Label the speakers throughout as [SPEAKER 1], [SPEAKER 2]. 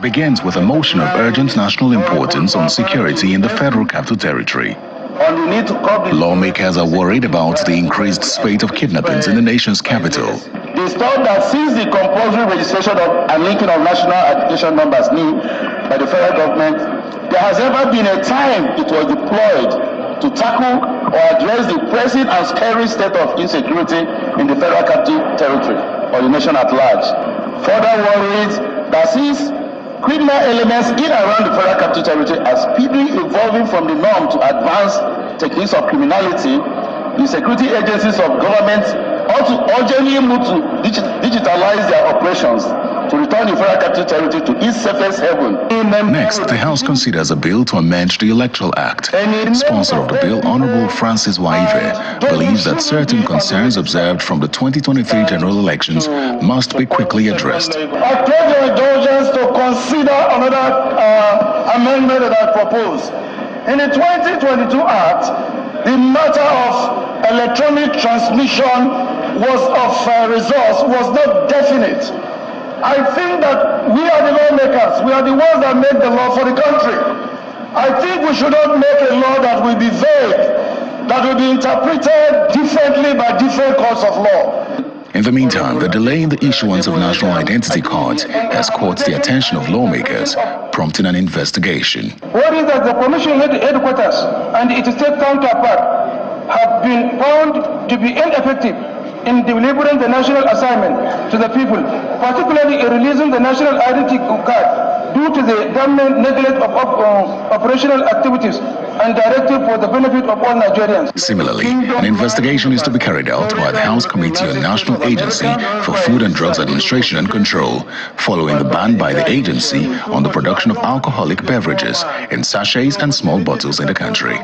[SPEAKER 1] begins with a motion of urgent national importance on security in the Federal Capital Territory. Lawmakers are worried about the increased spate of kidnappings in the nation's capital.
[SPEAKER 2] They thought that since the compulsory registration of and linking of national identification numbers NIN by the federal government, there has never been a time it was deployed to tackle or address the pressing and scary state of insecurity in the Federal Capital Territory or the nation at large. Further worries that since criminal elements in and around the Federal Capital Territory are speedily evolving from the norm to advanced techniques of criminality, the security agencies of government ought to urgently move to digitalize their operations to return the Federal Capital Territory to its safest haven.
[SPEAKER 1] Next, the House considers a bill to amend the Electoral Act. Sponsor of the bill, Honorable Francis Waive, believes that certain concerns observed from the 2023 general elections must be quickly addressed.
[SPEAKER 2] I take your indulgence to consider another amendment that I propose. In the 2022 Act, the matter of electronic transmission of results was not definite. I think that we are the lawmakers. We are the ones that make the law for the country. I think we should not make a law that will be vague, that will be interpreted differently by different courts of law.
[SPEAKER 1] In the meantime, the delay in the issuance of national identity cards has caught the attention of lawmakers, prompting an investigation.
[SPEAKER 2] What is that the commission headquarters and its state counterpart have been found to be ineffective in delivering the national assignment to the people, particularly in releasing the national identity card due to the government neglect of operational activities and directive for the benefit of all Nigerians.
[SPEAKER 1] Similarly, an investigation is to be carried out by the House Committee on National Agency for Food and Drugs Administration and Control, following the ban by the agency on the production of alcoholic beverages in sachets and small bottles in the country.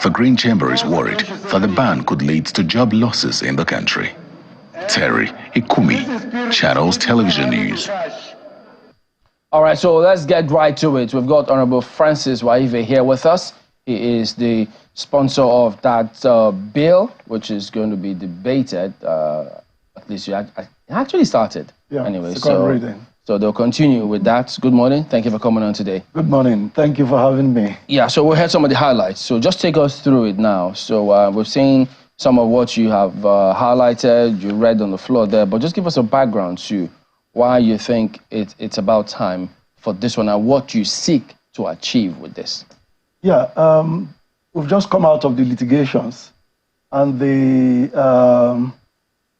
[SPEAKER 1] The Green Chamber is worried that the ban could lead to job losses in the country. Terry Ikumi, Channels Television News.
[SPEAKER 3] All right, so let's get right to it. We've got Honorable Francis Waive here with us. He is the sponsor of that bill, which is going to be debated. At least it actually started.
[SPEAKER 4] Yeah,
[SPEAKER 3] anyway,
[SPEAKER 4] so
[SPEAKER 3] they'll continue with that. Good morning. Thank you for coming on today.
[SPEAKER 4] Good morning. Thank you for having me.
[SPEAKER 3] Yeah, so we had some of the highlights. So just take us through it now. So we've seen some of what you have highlighted, you read on the floor there, but just give us a background to why you think it's about time for this one and what you seek to achieve with this.
[SPEAKER 4] Yeah, we've just come out of the litigations and the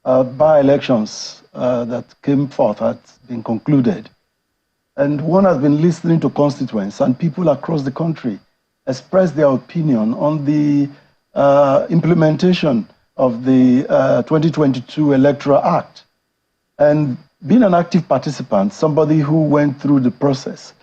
[SPEAKER 4] by-elections that came forth had been concluded. And one has been listening to constituents and people across the country express their opinion on the implementation of the 2022 Electoral Act. And being an active participant, somebody who went through the process,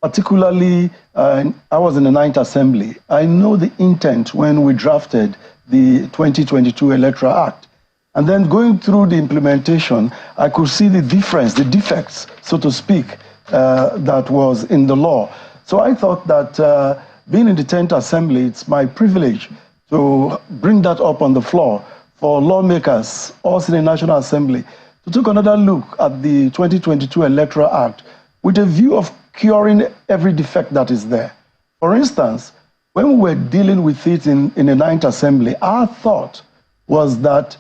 [SPEAKER 4] particularly, I was in the 9th Assembly. I know the intent when we drafted the 2022 Electoral Act. And then going through the implementation, I could see the difference, the defects, so to speak, that was in the law. So I thought that being in the 10th Assembly, it's my privilege to bring that up on the floor for lawmakers, also in the National Assembly, to take another look at the 2022 Electoral Act with a view of curing every defect that is there. For instance, when we were dealing with it in the 9th Assembly, our thought was that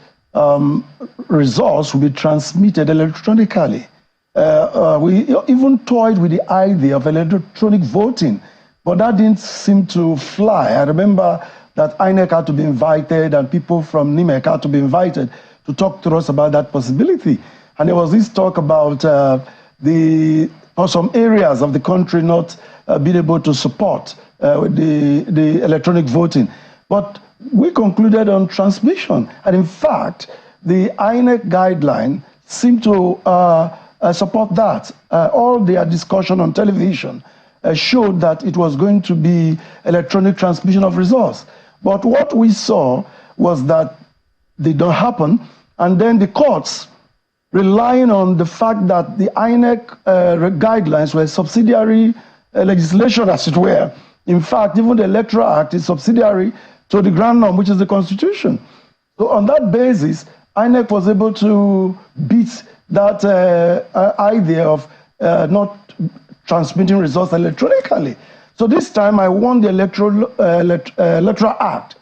[SPEAKER 4] results will be transmitted electronically. We even toyed with the idea of electronic voting, but that didn't seem to fly. I remember that INEC had to be invited and people from NIMEC had to be invited to talk to us about that possibility. And there was this talk about some areas of the country not being able to support the electronic voting. But we concluded on transmission. And in fact, the INEC guideline seemed to support that. All their discussion on television showed that it was going to be electronic transmission of results. But what we saw was that they don't happen. And then the courts, relying on the fact that the INEC guidelines were subsidiary legislation, as it were. In fact, even the Electoral Act is subsidiary to the ground norm, which is the Constitution. So on that basis, INEC was able to beat that idea of not transmitting results electronically. So this time I want the Electoral Act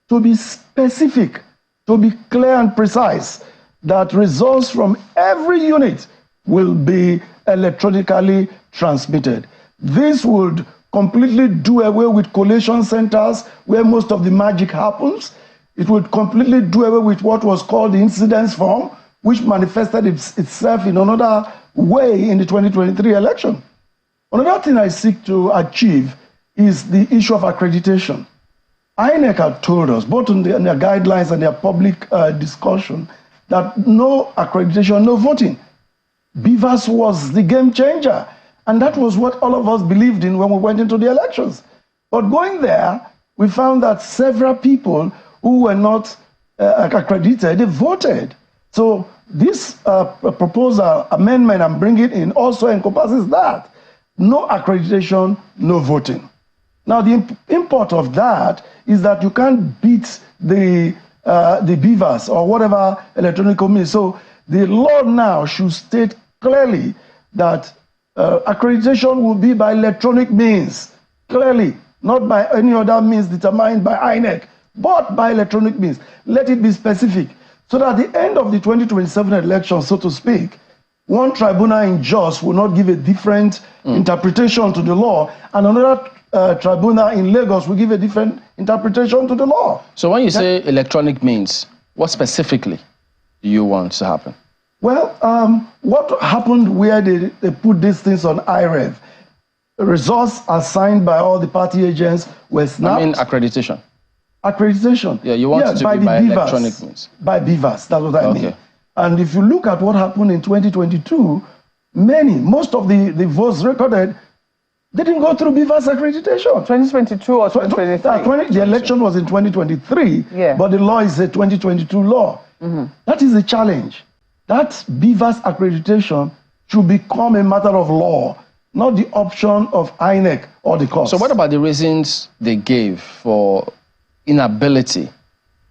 [SPEAKER 4] to be specific, to be clear and precise, that results from every unit will be electronically transmitted. This would completely do away with collation centers where most of the magic happens. It would completely do away with what was called the incidence form, which manifested itself in another way in the 2023 election. Another thing I seek to achieve is the issue of accreditation. INEC had told us, both in their guidelines and their public discussion, that no accreditation, no voting. BVAS was the game changer. And that was what all of us believed in when we went into the elections. But going there, we found that several people who were not accredited, they voted. So this proposal, amendment I'm bringing in also encompasses that. No accreditation, no voting. Now, the import of that is that you can't beat the BVAS or whatever electronic means. So the law now should state clearly that accreditation will be by electronic means, clearly, not by any other means determined by INEC, but by electronic means. Let it be specific, so that at the end of the 2027 election, so to speak, one tribunal in Jos will not give a different interpretation to the law, and another tribunal in Lagos will give a different interpretation to the law.
[SPEAKER 3] So when you say electronic means, what specifically do you want to happen?
[SPEAKER 4] Well, what happened where they put these things on IREV? Results assigned by all the party agents were snapped.
[SPEAKER 3] I mean accreditation.
[SPEAKER 4] Accreditation.
[SPEAKER 3] Yeah, you want it to be by electronic means.
[SPEAKER 4] By BVAS, that's what I mean. And if you look at what happened in 2022, most of the votes recorded didn't go through BVAS accreditation.
[SPEAKER 5] 2022 or 2023?
[SPEAKER 4] The election was in 2023, but the law is a 2022 law. That is a challenge. That BVAS accreditation should become a matter of law, not the option of INEC or the courts.
[SPEAKER 3] So what about the reasons they gave for inability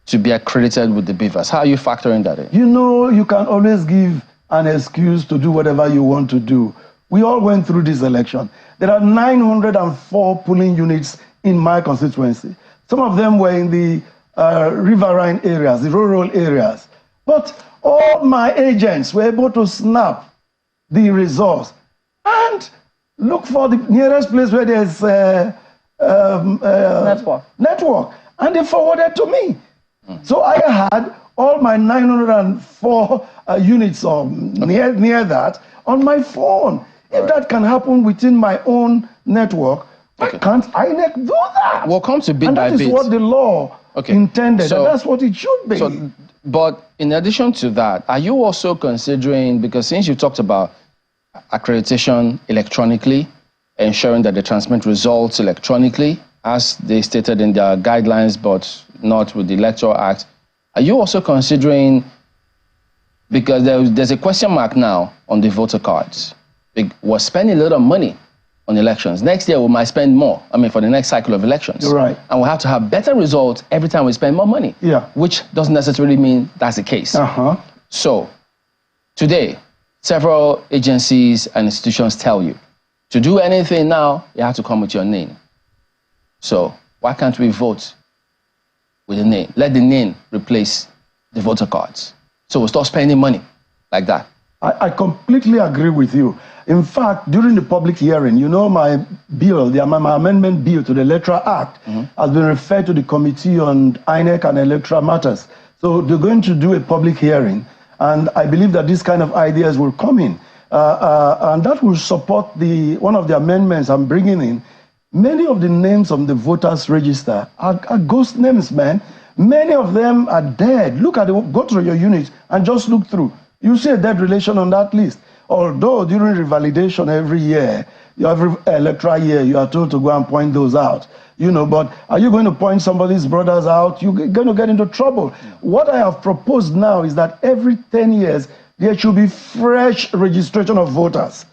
[SPEAKER 3] to be accredited with the BVAS? How are you factoring that in?
[SPEAKER 4] You know, you can always give an excuse to do whatever you want to do. We all went through this election. There are 904 polling units in my constituency. Some of them were in the riverine areas, the rural areas. But all my agents were able to snap the results and look for the nearest place where there's network. And they forwarded to me. So I had all my 904 units near that on my phone. If that can happen within my own network, why can't INEC do that?
[SPEAKER 3] We'll come to bit by bit.
[SPEAKER 4] And that is what the law intended, and that's what it should be.
[SPEAKER 3] But in addition to that, are you also considering, because since you talked about accreditation electronically, ensuring that they transmit results electronically, as they stated in their guidelines, but not with the Electoral Act, are you also considering, because there's a question mark now on the voter cards, we're spending a lot of money on elections. Next year, we might spend more, for the next cycle of elections.
[SPEAKER 4] You're right.
[SPEAKER 3] And we'll have to have better results every time we spend more money.
[SPEAKER 4] Yeah.
[SPEAKER 3] Which doesn't necessarily mean that's the case. So, today, several agencies and institutions tell you, to do anything now, you have to come with your name. So, why can't we vote with a name? Let the name replace the voter cards. So we'll stop spending money like that.
[SPEAKER 4] I completely agree with you. In fact, during the public hearing, you know, my bill, my amendment bill to the Electoral Act has been referred to the Committee on INEC and Electoral Matters. So they're going to do a public hearing, and I believe that these kind of ideas will come in. And that will support one of the amendments I'm bringing in. Many of the names on the voters register are ghost names, man. Many of them are dead. Look at it, go through your unit and just look through. You see a dead relation on that list. Although during revalidation every year, every electoral year, you are told to go and point those out. You know, but are you going to point somebody's brothers out? You're going to get into trouble. What I have proposed now is that every 10 years, there should be fresh registration of voters.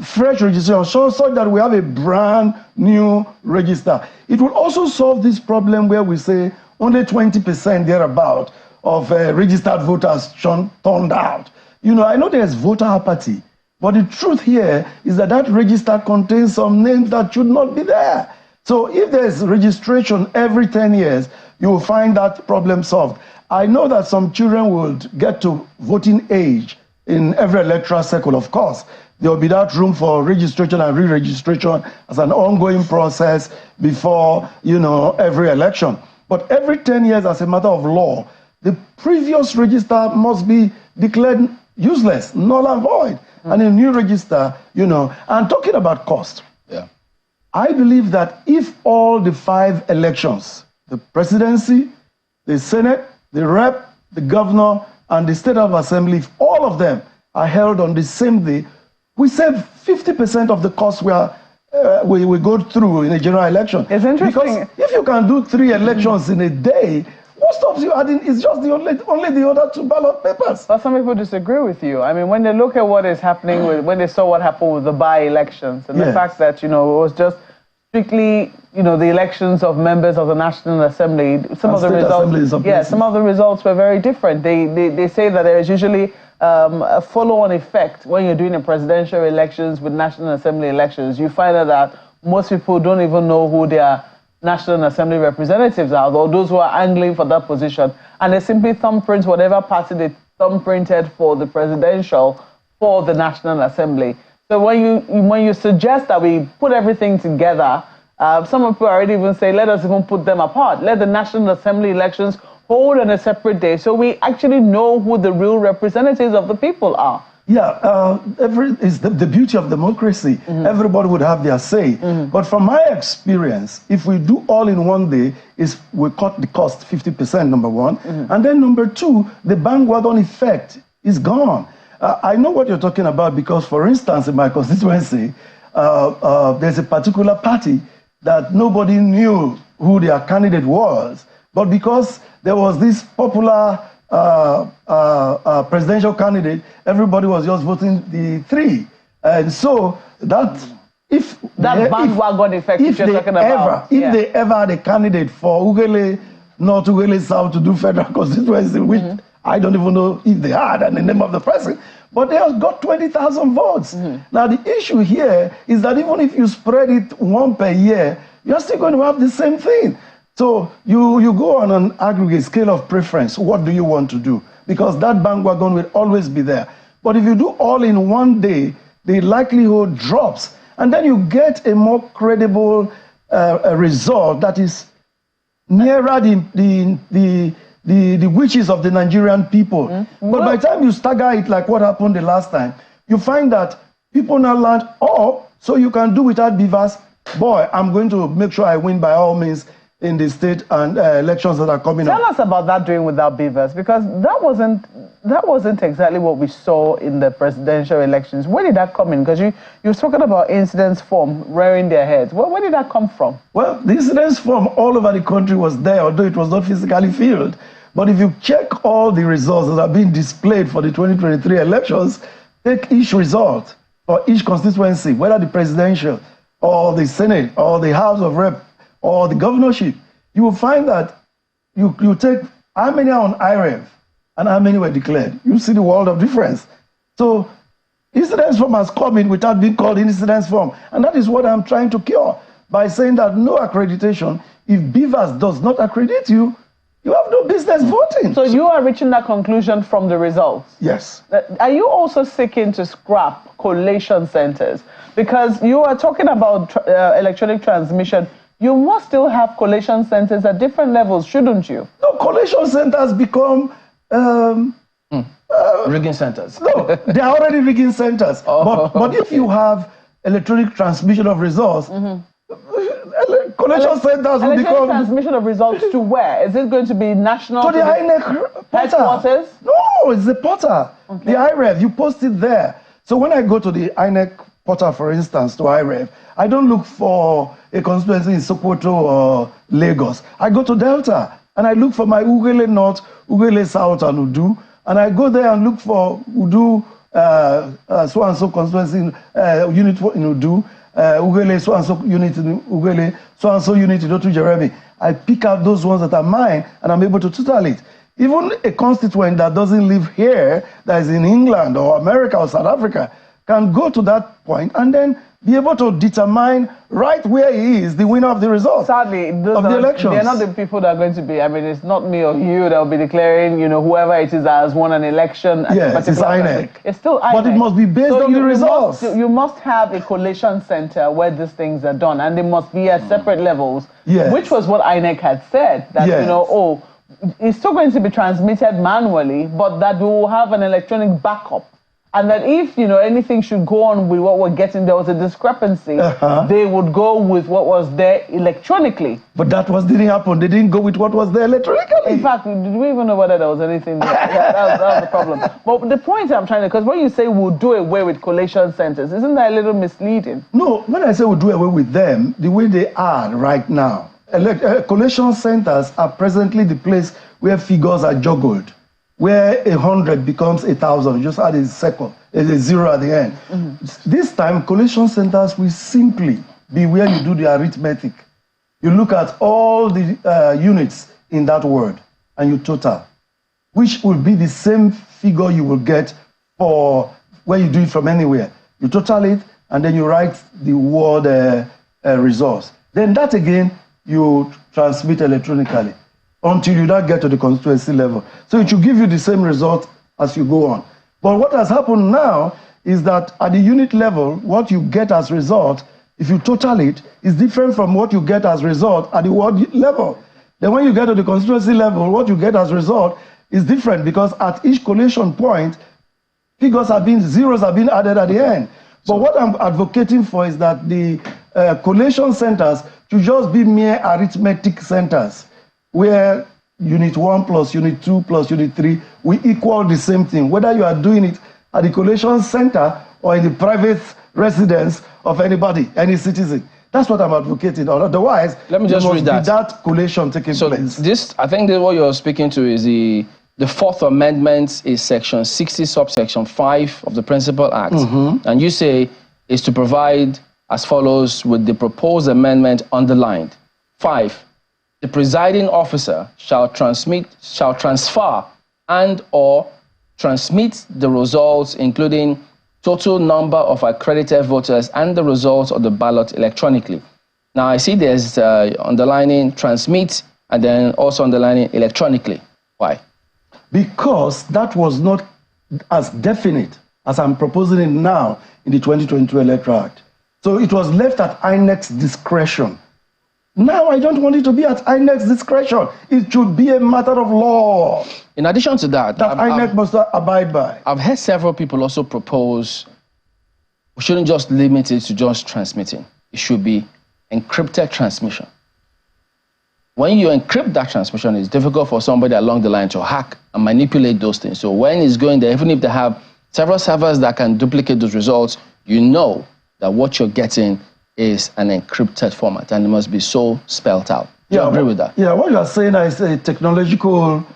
[SPEAKER 4] Fresh registration, so that we have a brand new register. It will also solve this problem where we say only 20% thereabout of registered voters turned out. You know, I know there's voter apathy. But the truth here is that that register contains some names that should not be there. So if there's registration every 10 years, you will find that problem solved. I know that some children would get to voting age in every electoral cycle, of course. There will be that room for registration and re-registration as an ongoing process before, every election. But every 10 years, as a matter of law, the previous register must be declared useless, null and void. And a new register, and talking about cost.
[SPEAKER 3] Yeah.
[SPEAKER 4] I believe that if all the 5 elections, the presidency, the Senate, the rep, the governor, and the State of Assembly, if all of them are held on the same day, we save 50% of the costs we go through in a general election.
[SPEAKER 5] It's interesting.
[SPEAKER 4] Because if you can do 3 elections in a day, what stops you adding is just only the other 2 ballot papers.
[SPEAKER 5] But some people disagree with you. I mean, when they look at what is happening, when they saw what happened with the by-elections, and the fact that, it was just strictly, the elections of members of the National Assembly, some of the results were very different. They say that there is usually a follow-on effect when you're doing a presidential elections with National Assembly elections. You find out that most people don't even know who their National Assembly representatives are, or those who are angling for that position, and they simply thumbprint whatever party they thumbprinted for the presidential for the National Assembly. So when you suggest that we put everything together, some people already even say, let us even put them apart. Let the National Assembly elections hold on a separate day so we actually know who the real representatives of the people are.
[SPEAKER 4] Yeah, it's the beauty of democracy. Everybody would have their say. But from my experience, if we do all in one day, we cut the cost 50%, number one. And then number 2, the bandwagon effect is gone. I know what you're talking about because, for instance, in my constituency, there's a particular party that nobody knew who their candidate was. But because there was this popular presidential candidate, everybody was just voting the 3. And so that
[SPEAKER 5] bandwagon effect you're talking about.
[SPEAKER 4] If they ever had a candidate for Ugele North, Ugele South to do federal constituency, which I don't even know if they had, and the name of the person, but they have got 20,000 votes. Now the issue here is that even if you spread it 1 per year, you're still going to have the same thing. So you go on an aggregate scale of preference. What do you want to do? Because that bandwagon will always be there. But if you do all in one day, the likelihood drops. And then you get a more credible result that is nearer the wishes of the Nigerian people. But by the time you stagger it like what happened the last time, you find that people now learn, so you can do without beavers. Boy, I'm going to make sure I win by all means in the state and elections that are coming up.
[SPEAKER 5] Tell us about that doing without beavers, because that wasn't exactly what we saw in the presidential elections. Where did that come in? Because you were talking about incidents form rearing their heads. Where did that come from? Well,
[SPEAKER 4] the incidents form all over the country was there, although it was not physically filled. But if you check all the results that are being displayed for the 2023 elections, take each result for each constituency, whether the presidential or the Senate or the House of Rep or the governorship, you will find that you take how many are on IREV and how many were declared. You see the world of difference. So incidence form has come in without being called incidence form. And that is what I'm trying to cure by saying that no accreditation. If Beavers does not accredit you, you have no business voting.
[SPEAKER 5] So you are reaching that conclusion from the results?
[SPEAKER 4] Yes.
[SPEAKER 5] Are you also seeking to scrap collation centers? Because you are talking about electronic transmission. You must still have collation centers at different levels, shouldn't you?
[SPEAKER 4] No, collation centers become...
[SPEAKER 3] rigging centers.
[SPEAKER 4] No, they are already rigging centers. But if you have electronic transmission of results, collation centers will become...
[SPEAKER 5] transmission of results to where? Is it going to be national?
[SPEAKER 4] To the INEC
[SPEAKER 5] headquarters?
[SPEAKER 4] No, it's the portal. Okay. The IREV, you post it there. So when I go to the INEC portal, for instance, to IREV, I don't look for a constituency in Sokoto or Lagos. I go to Delta and I look for my Ugele North, Ugele South and Udu, and I go there and look for Udu, so-and-so constituency unit in Udu, Ugele, so-and-so unit in Ugele, so-and-so unit in Otu Jeremy. I pick out those ones that are mine and I'm able to total it. Even a constituent that doesn't live here, that is in England or America or South Africa, can go to that point and then be able to determine right where he is the winner of the results.
[SPEAKER 5] Sadly,
[SPEAKER 4] of the elections.
[SPEAKER 5] They're not the people that are going to be, I mean, it's not me or you that will be declaring, you know, whoever it is that has won an election.
[SPEAKER 4] Yes, it's INEC.
[SPEAKER 5] It's still INEC.
[SPEAKER 4] But it must be based on the results.
[SPEAKER 5] You must have a collation center where these things are done, and they must be at separate levels, which was what INEC had said, that, you know, oh, it's still going to be transmitted manually, but that we will have an electronic backup. And that if, you know, anything should go on with what we're getting, there was a discrepancy, they would go with what was there electronically.
[SPEAKER 4] But that didn't happen. They didn't go with what was there electronically.
[SPEAKER 5] In fact, did we even know whether there was anything there? that was the problem. But the point I'm trying to, because when you say we'll do away with collation centers, isn't that a little misleading?
[SPEAKER 4] No, when I say we'll do away with them, the way they are right now, collation centers are presently the place where figures are juggled, where 100 becomes 1,000. You just add a zero at the end. This time, collation centers will simply be where you do the arithmetic. You look at all the units in that word and you total, which will be the same figure you will get for where you do it from anywhere. You total it and then you write the word results. Then that again, you transmit electronically until you don't get to the constituency level. So it should give you the same result as you go on. But what has happened now is that at the unit level, what you get as result, if you total it, is different from what you get as result at the ward level. Then when you get to the constituency level, what you get as result is different, because at each collation point, zeros have been added at the end. But what I'm advocating for is that the collation centers should just be mere arithmetic centers, where unit 1 plus unit 2 plus unit 3 will equal the same thing, whether you are doing it at the collation center or in the private residence of anybody, any citizen. That's what I'm advocating. Otherwise,
[SPEAKER 3] let me just read
[SPEAKER 4] that collation taking place.
[SPEAKER 3] This, I think that what you're speaking to is the Fourth Amendment is section 60, subsection 5 of the Principal Act. And you say is to provide as follows with the proposed amendment underlined. 5. The presiding officer shall transfer and or transmit the results, including total number of accredited voters and the results of the ballot electronically. Now I see there's underlining transmit and then also underlining electronically. Why? Because
[SPEAKER 4] that was not as definite as I'm proposing it now in the 2022 Electoral Act. So it was left at INEC's discretion. Now I don't want it to be at INEC's discretion. It should be a matter of law.
[SPEAKER 3] In addition to that,
[SPEAKER 4] INEC must abide by.
[SPEAKER 3] I've heard several people also propose we shouldn't just limit it to just transmitting. It should be encrypted transmission. When you encrypt that transmission, it's difficult for somebody along the line to hack and manipulate those things. So when it's going there, even if they have several servers that can duplicate those results, you know that what you're getting is an encrypted format, and it must be so spelled out. Do you agree with that?
[SPEAKER 4] Yeah, what you're saying is a technological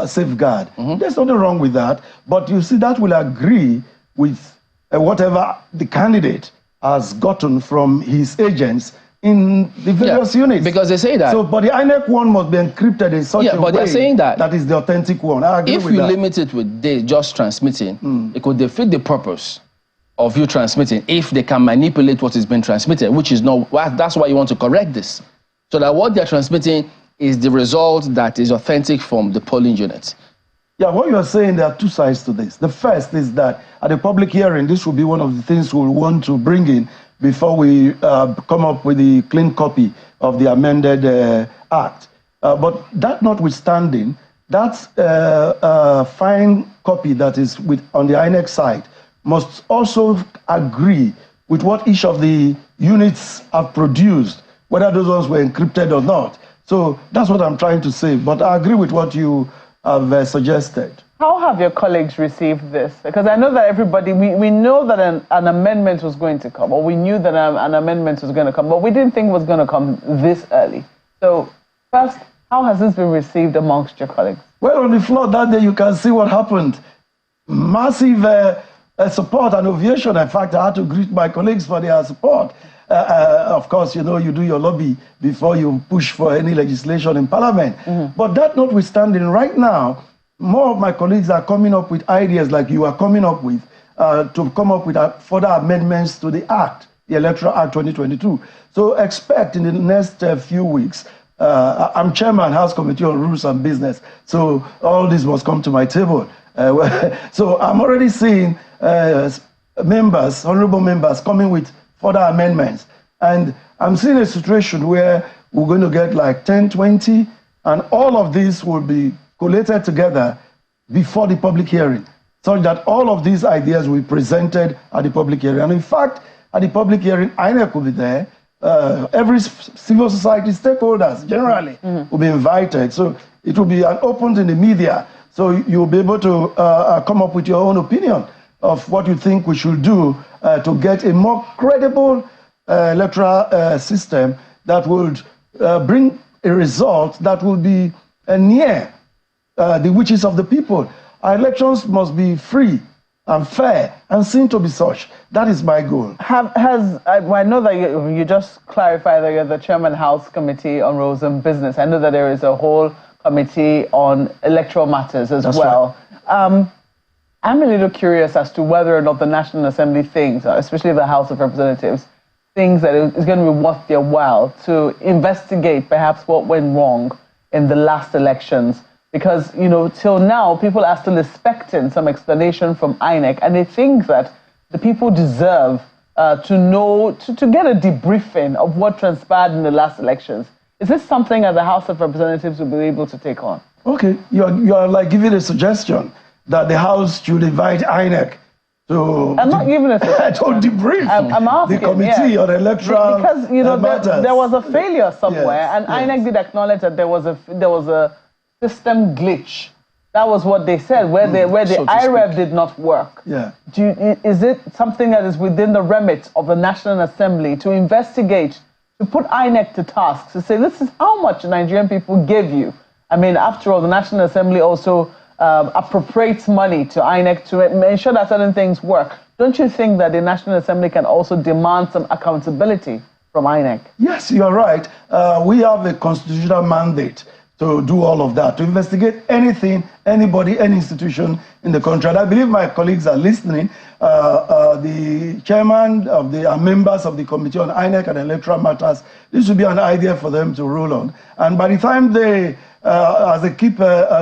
[SPEAKER 4] safeguard. There's nothing wrong with that, but you see, that will agree with whatever the candidate has gotten from his agents in the various units.
[SPEAKER 3] Because they say that.
[SPEAKER 4] So, but the INEC one must be encrypted in such a way
[SPEAKER 3] they're saying that
[SPEAKER 4] is the authentic one. I agree with that.
[SPEAKER 3] If you limit it with just transmitting, it could defeat the purpose of you transmitting if they can manipulate what is being transmitted, which is not, that's why you want to correct this. So that what they're transmitting is the result that is authentic from the polling units.
[SPEAKER 4] Yeah, what you're saying, there are two sides to this. The first is that at a public hearing, this will be one of the things we'll want to bring in before we come up with the clean copy of the amended act. But that notwithstanding, that fine copy that is on the INEC side must also agree with what each of the units have produced, whether those ones were encrypted or not. So that's what I'm trying to say, but I agree with what you have suggested.
[SPEAKER 5] How have your colleagues received this? Because I know that everybody, we know that an amendment was going to come, or we knew that an amendment was going to come, but we didn't think it was going to come this early. So first, how has this been received amongst your colleagues?
[SPEAKER 4] Well, on the floor that day, you can see what happened. Massive support and ovation. In fact, I had to greet my colleagues for their support. Of course, you know, you do your lobby before you push for any legislation in Parliament. But that notwithstanding, right now, more of my colleagues are coming up with ideas like you are coming up with, to come up with further amendments to the Act, the Electoral Act 2022. So expect in the next few weeks. I'm chairman, House Committee on Rules and Business, so all this must come to my table. So I'm already seeing members, honorable members, coming with further amendments. And I'm seeing a situation where we're going to get like 10, 20, and all of these will be collated together before the public hearing, so that all of these ideas will be presented at the public hearing. And in fact, at the public hearing, INEC will be there. Every civil society stakeholders generally will be invited. So it will be open in the media. So you'll be able to come up with your own opinion of what you think we should do to get a more credible electoral system that would bring a result that will be near the wishes of the people. Our elections must be free and fair and seen to be such. That is my goal.
[SPEAKER 5] I know that you just clarified that you're the chairman House Committee on Rules and Business. I know that there is a whole committee on electoral matters as well. Right. I'm a little curious as to whether or not the National Assembly thinks, especially the House of Representatives, thinks that it's going to be worth their while to investigate perhaps what went wrong in the last elections. Because, you know, till now, people are still expecting some explanation from INEC, and they think that the people deserve to know, to get a debriefing of what transpired in the last elections. Is this something that the House of Representatives will be able to take on? Okay,
[SPEAKER 4] you're like giving a suggestion that the House should invite INEC to...
[SPEAKER 5] I'm not giving a suggestion.
[SPEAKER 4] To debrief
[SPEAKER 5] I'm asking,
[SPEAKER 4] the committee on electoral
[SPEAKER 5] because, you know, there was a failure somewhere,
[SPEAKER 4] yes,
[SPEAKER 5] and INEC did acknowledge that there was a system glitch. That was what they said, where the IREV did not work.
[SPEAKER 4] Yeah.
[SPEAKER 5] Is it something that is within the remit of the National Assembly to investigate, to put INEC to task, to say this is how much Nigerian people gave you? I mean, after all, the National Assembly also appropriates money to INEC to ensure that certain things work. Don't you think that the National Assembly can also demand some accountability from INEC?
[SPEAKER 4] Yes, you're right. We have a constitutional mandate to do all of that, to investigate anything, anybody, any institution in the country. And I believe my colleagues are listening. The chairman of the members of the Committee on INEC and Electoral Matters, this should be an idea for them to roll on. And by the time they, as they keep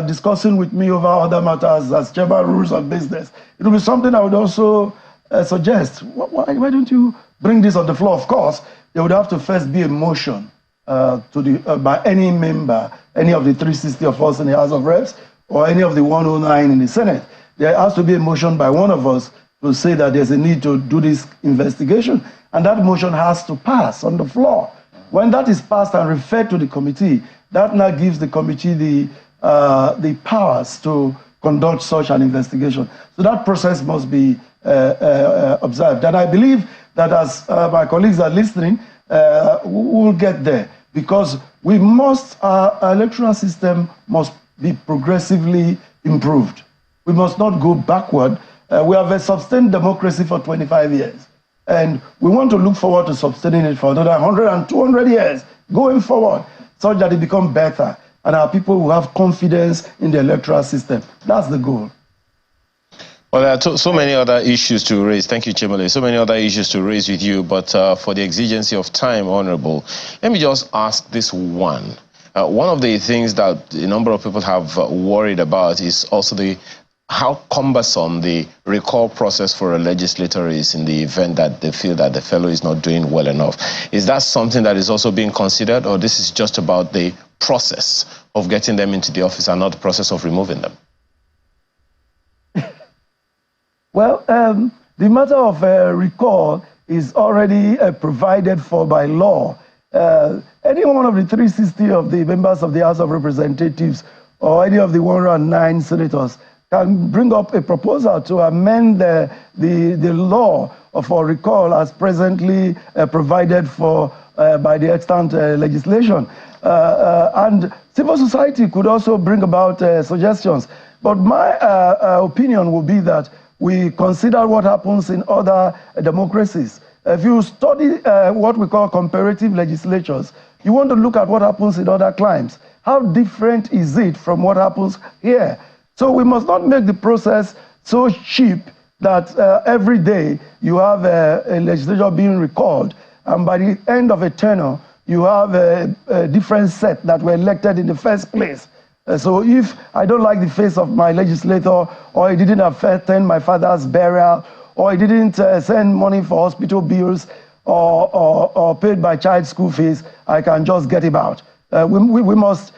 [SPEAKER 4] discussing with me over other matters as chairman rules of business, it will be something I would also suggest. Why don't you bring this on the floor? Of course, there would have to first be a motion by any member, any of the 360 of us in the House of Reps, or any of the 109 in the Senate. There has to be a motion by one of us to say that there's a need to do this investigation, and that motion has to pass on the floor. When that is passed and referred to the committee, that now gives the committee the powers to conduct such an investigation. So that process must be observed. And I believe that as my colleagues are listening, we will get there, because we must, our electoral system must be progressively improved. We must not go backward. We have a sustained democracy for 25 years, and we want to look forward to sustaining it for another 100 and 200 years going forward, so that it becomes better and our people will have confidence in the electoral system. That's the goal.
[SPEAKER 6] Well, there are so many other issues to raise. Thank you, Chimole. So many other issues to raise with you, but for the exigency of time, Honorable, let me just ask this one. One of the things that a number of people have worried about is also how cumbersome the recall process for a legislator is in the event that they feel that the fellow is not doing well enough. Is that something that is also being considered, or this is just about the process of getting them into the office and not the process of removing them?
[SPEAKER 4] Well, the matter of recall is already provided for by law. Any one of the 360 of the members of the House of Representatives or any of the 109 senators can bring up a proposal to amend the law for recall as presently provided for by the extant legislation. And civil society could also bring about suggestions. But my opinion would be that we consider what happens in other democracies. If you study what we call comparative legislatures, you want to look at what happens in other climes. How different is it from what happens here? So we must not make the process so cheap that every day you have a legislature being recalled, and by the end of a tenure, you have a different set that were elected in the first place. So if I don't like the face of my legislator, or he didn't attend my father's burial, or he didn't send money for hospital bills, or paid my child's school fees, I can just get him out. We must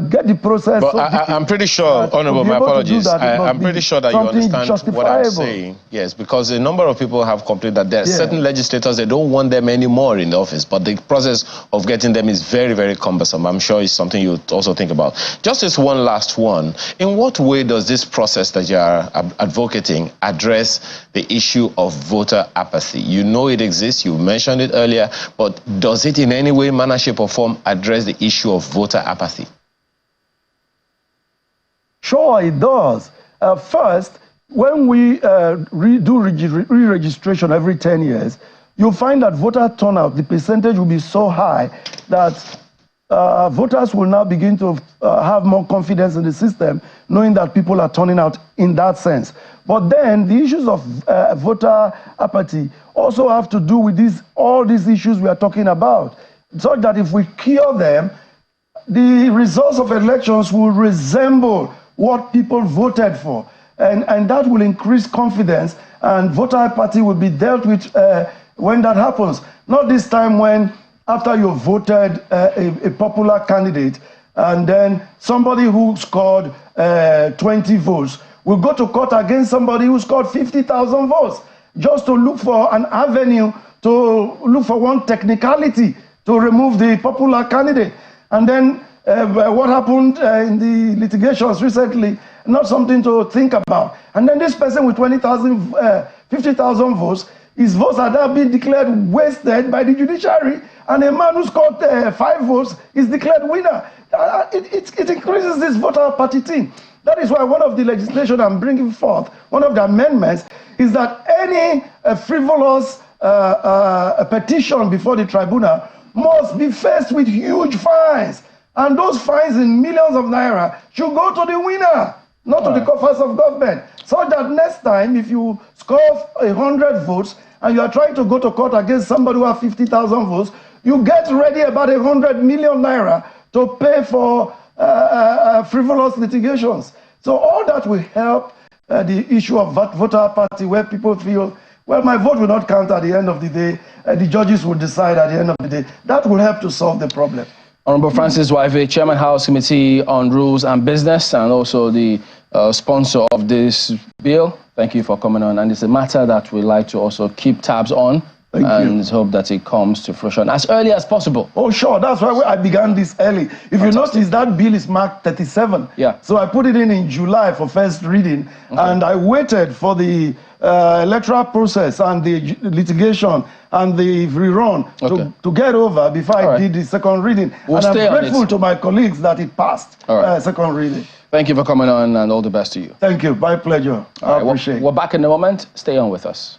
[SPEAKER 4] get the process.
[SPEAKER 6] But I'm pretty sure, Honorable, my apologies, I'm pretty sure that you understand what I'm saying. Yes, because a number of people have complained that there are certain legislators, they don't want them anymore in the office, but the process of getting them is very, very cumbersome. I'm sure it's something you also think about. Just this one last one. In what way does this process that you are advocating address the issue of voter apathy? You know it exists, you mentioned it earlier, but does it in any way, manner, shape or form address the issue of voter apathy?
[SPEAKER 4] Sure, it does. First, when we do re-registration every 10 years, you'll find that voter turnout, the percentage will be so high that voters will now begin to have more confidence in the system, knowing that people are turning out in that sense. But then the issues of voter apathy also have to do with all these issues we are talking about, so that if we cure them, the results of elections will resemble what people voted for, and that will increase confidence, and voter apathy will be dealt with when that happens. Not this time when, after you voted a popular candidate, and then somebody who scored 20 votes will go to court against somebody who scored 50,000 votes, just to look for an avenue, to look for one technicality to remove the popular candidate. And then what happened in the litigations recently, not something to think about. And then this person with 20,000, 50,000 votes, his votes are now being declared wasted by the judiciary, and a man who scored 5 votes is declared winner. It increases this voter apathy thing. That is why one of the legislation I'm bringing forth, one of the amendments, is that any frivolous petition before the tribunal must be faced with huge fines. And those fines in millions of naira should go to the winner, not to the coffers of government. So that next time, if you score 100 votes and you are trying to go to court against somebody who has 50,000 votes, you get ready about 100 million naira to pay for frivolous litigations. So all that will help the issue of voter apathy, where people feel, well, my vote will not count at the end of the day. The judges will decide at the end of the day. That will help to solve the problem.
[SPEAKER 3] Honorable Francis Waive, Chairman House Committee on Rules and Business, and also the sponsor of this bill. Thank you for coming on. And it's a matter that we like to also keep tabs on. And hope that it comes to fruition as early as possible. Oh, sure. That's why I began this early. If you notice, that bill is marked 37. Yeah. So I put it in July for first reading, and I waited for the electoral process and the litigation and the rerun to get over before I did the second reading. And I'm grateful to my colleagues that it passed second reading. Thank you for coming on, and all the best to you. Thank you. My pleasure. I appreciate it. We're back in a moment. Stay on with us.